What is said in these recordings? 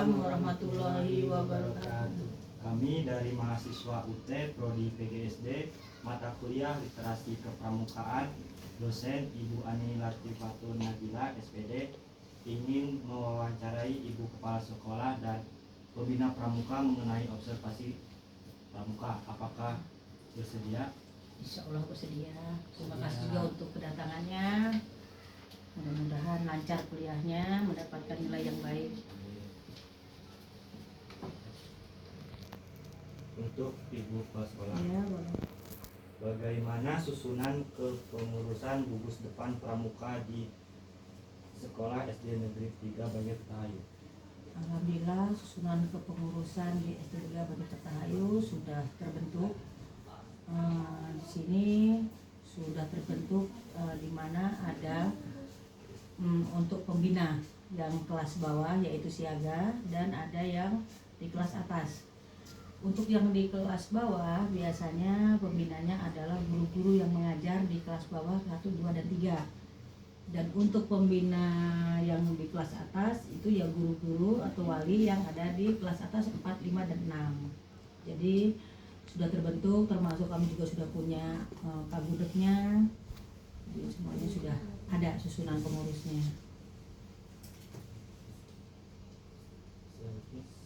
Waalaikumsalam warahmatullahi wabarakatuh. Kami dari mahasiswa UT Prodi PGSD mata kuliah Literasi Kepramukaan, dosen Ibu Ani Latifatul Nabila SPD ingin mewawancarai Ibu Kepala Sekolah dan pembina pramuka mengenai observasi pramuka. Apakah bersedia? Insya Allah bersedia. Terima kasih juga untuk kedatangannya. Mudah-mudahan lancar kuliahnya, mendapatkan nilai yang baik. Untuk Ibu Kepala Sekolah, Ya, boleh. bagaimana susunan kepengurusan gugus depan pramuka di Sekolah SD Negeri 3 Banjar Tahayu? Alhamdulillah, susunan kepengurusan di SD 3 Banjar Tahayu sudah terbentuk. Di sini sudah terbentuk di mana ada untuk pembina yang kelas bawah yaitu siaga, dan ada yang di kelas atas. Untuk yang di kelas bawah biasanya pembinanya adalah guru-guru yang mengajar di kelas bawah 1, 2, dan 3. Dan untuk pembina yang di kelas atas itu ya guru-guru atau wali yang ada di kelas atas 4, 5, dan 6. Jadi sudah terbentuk, termasuk kami juga sudah punya kagudeknya. Jadi semuanya sudah ada susunan pengurusnya.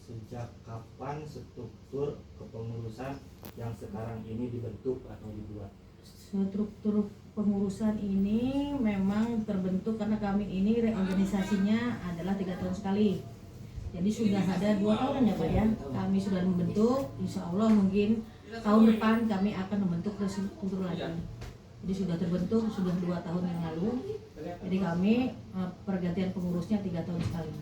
Sejak kapan struktur kepengurusan yang sekarang ini dibentuk atau dibuat? Struktur pengurusan ini memang terbentuk karena kami ini reorganisasinya adalah 3 tahun sekali. Jadi sudah ada 2 tahun ya Pak ya. Kami sudah membentuk, insya Allah mungkin tahun depan kami akan membentuk struktur lagi. Jadi sudah terbentuk, sudah 2 tahun yang lalu. Jadi kami pergantian pengurusnya 3 tahun sekali.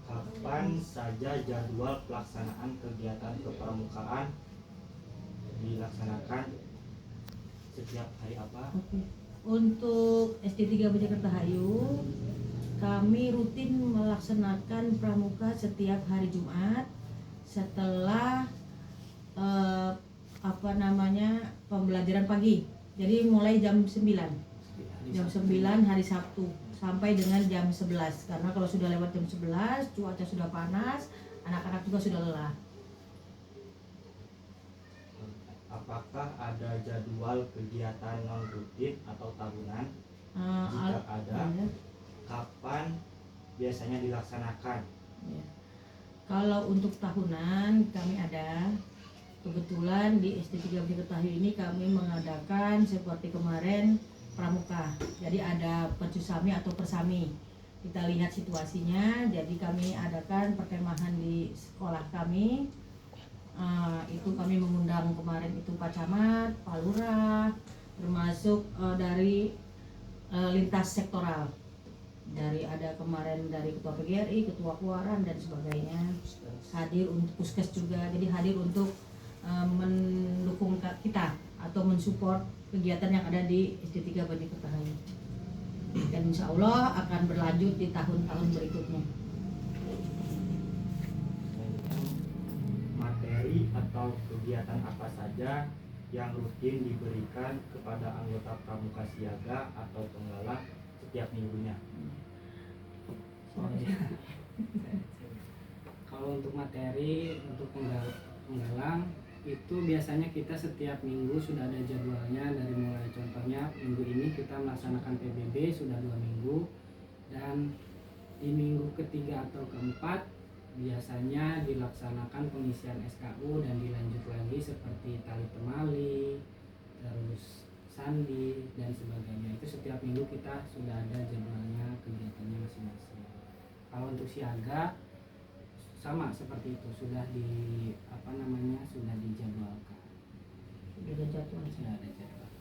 Kapan saja jadwal pelaksanaan kegiatan kepramukaan dilaksanakan? Setiap hari apa? Oke. Untuk SD 3 Banjar Tahayu, kami rutin melaksanakan pramuka setiap hari Jumat setelah pembelajaran pagi. Jadi mulai jam 9 hari Sabtu sampai dengan jam 11. Karena kalau sudah lewat jam 11 cuaca sudah panas, anak-anak juga sudah lelah. Apakah ada jadwal kegiatan non rutin atau tahunan? Jika ada, kapan biasanya dilaksanakan? Ya. Kalau untuk tahunan kami ada. Kebetulan di SD 3 Banjar Tahayu ini kami mengadakan seperti kemarin pramuka. Jadi ada percusami atau persami. Kita lihat situasinya. Jadi kami adakan perkemahan di sekolah kami. Itu kami mengundang kemarin itu Pak Camat, Pak Lurah, termasuk dari lintas sektoral. Ada kemarin dari Ketua PGRI, Ketua Keluaran dan sebagainya. Hadir untuk Puskes juga. Jadi hadir untuk mendukung kita atau mensupport kegiatan yang ada di SD 3 Banjar Tahayu. Dan insya Allah akan berlanjut di tahun-tahun berikutnya. Materi atau kegiatan apa saja yang rutin diberikan kepada anggota pramuka siaga atau penggalang setiap minggunya? Kalau untuk materi untuk penggalang itu biasanya kita setiap minggu sudah ada jadwalnya, dari mulai contohnya minggu ini kita melaksanakan PBB sudah 2 minggu, dan di minggu ketiga atau keempat biasanya dilaksanakan pengisian SKU dan dilanjut lagi seperti tali temali, terus sandi dan sebagainya. Itu setiap minggu kita sudah ada jadwalnya, kegiatannya masing-masing. Kalau untuk siaga sama seperti itu, sudah dijadwalkan. Sudah ada jadwal.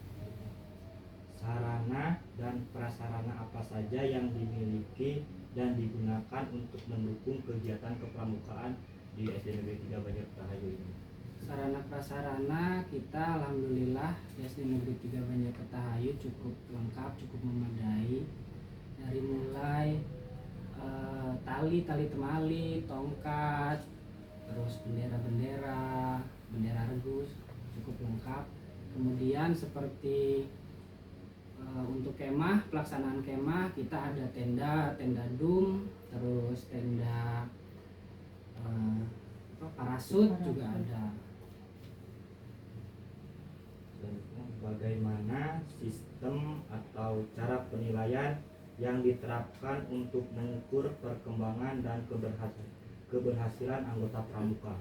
Sarana dan prasarana apa saja yang dimiliki dan digunakan untuk mendukung kegiatan kepramukaan di SD Negeri 3 Banjar Tahayu ini? Sarana prasarana kita alhamdulillah di SD Negeri 3 Banjar Tahayu cukup lengkap, cukup memadai. Dari mulai tali temali, tongkat, terus bendera regus cukup lengkap. Kemudian seperti untuk kemah, pelaksanaan kemah kita ada tenda dum, terus parasut juga ada. Selanjutnya, bagaimana sistem atau cara penilaian yang diterapkan untuk mengukur perkembangan dan keberhasilan anggota pramuka?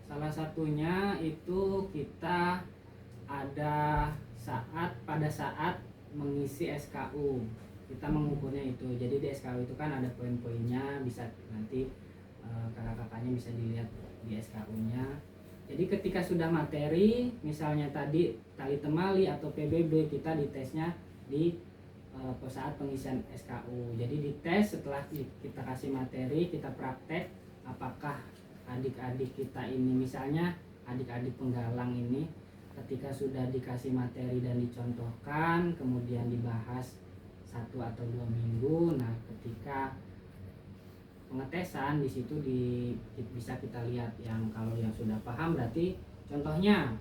Salah satunya itu kita ada pada saat mengisi SKU kita mengukurnya itu. Jadi di SKU itu kan ada poin-poinnya, bisa nanti kakak-kakaknya bisa dilihat di SKU-nya. Jadi ketika sudah materi, misalnya tadi tali temali atau PBB, kita ditesnya di saat pengisian SKU. Jadi dites setelah kita kasih materi, kita praktek apakah adik-adik kita ini, misalnya adik-adik penggalang ini, ketika sudah dikasih materi dan dicontohkan, kemudian dibahas 1 atau 2 minggu. Nah, ketika pengetesan di situ bisa kita lihat yang kalau yang sudah paham, berarti contohnya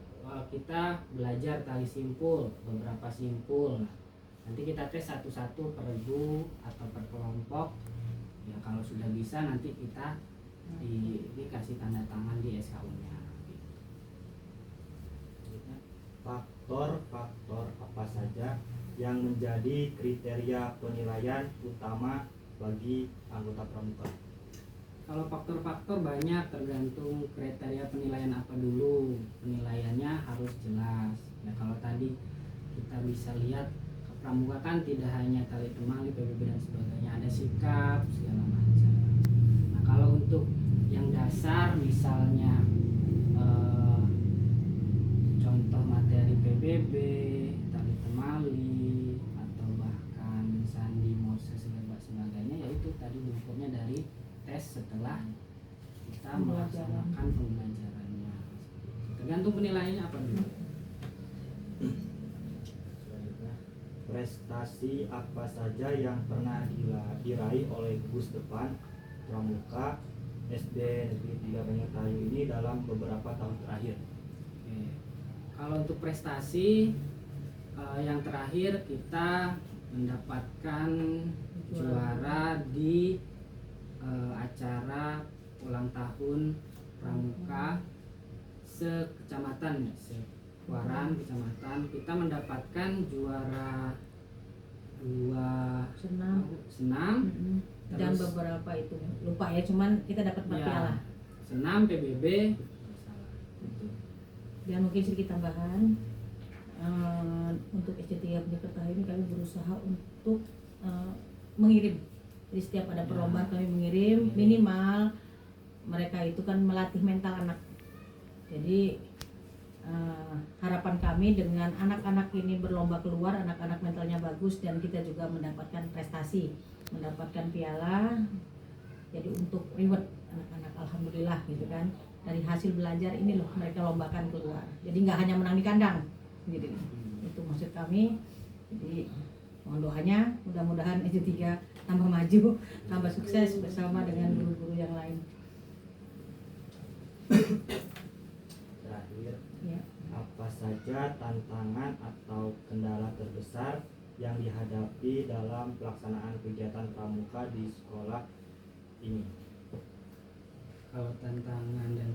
kita belajar tali simpul, beberapa simpul. Nah, nanti kita tes satu-satu per regu atau per kelompok. Ya kalau sudah bisa nanti kita dikasih tanda tangan di SKU-nya. Faktor-faktor apa saja yang menjadi kriteria penilaian utama bagi anggota pramuka? Kalau faktor-faktor banyak, tergantung kriteria penilaian apa dulu. Penilaiannya harus jelas. Ya kalau tadi kita bisa lihat pramuka kan tidak hanya tali temali, PBB dan sebagainya, ada sikap segala macam. Nah kalau untuk yang dasar misalnya contoh materi PBB, tali temali, atau bahkan sandi, moses, sebagainya, yaitu tadi diukurnya dari tes setelah kita melaksanakan pembelajarannya. Tergantung penilaiannya apa dulu. Selanjutnya, prestasi apa saja yang pernah diraih oleh Gus Depan Pramuka SD Negeri 3 Banyukayu ini dalam beberapa tahun terakhir? Oke. Kalau untuk prestasi yang terakhir kita mendapatkan juara di acara ulang tahun Pramuka sekecamatan, Kuaran kecamatan. Kita mendapatkan juara 2 senam dan terus beberapa itu lupa ya, cuman kita dapat 4 piala. Senam, PBB, Dan mungkin sedikit tambahan, untuk SC3 Banyukerta ini kami berusaha untuk mengirim. Jadi setiap ada perlombaan kami mengirim, minimal mereka itu kan melatih mental anak. Jadi harapan kami dengan anak-anak ini berlomba keluar, anak-anak mentalnya bagus dan kita juga mendapatkan prestasi, mendapatkan piala. Jadi untuk reward anak-anak, alhamdulillah gitu kan. Dari hasil belajar ini loh mereka lombakan keluar. Jadi nggak hanya menang di kandang, gitu. Itu maksud kami. Jadi mohon doanya, mudah-mudahan SC3 tambah maju, tambah sukses bersama dengan guru-guru yang lain. Terakhir, Ya. apa saja tantangan atau kendala terbesar yang dihadapi dalam pelaksanaan kegiatan pramuka di sekolah ini? kalau tantangan dan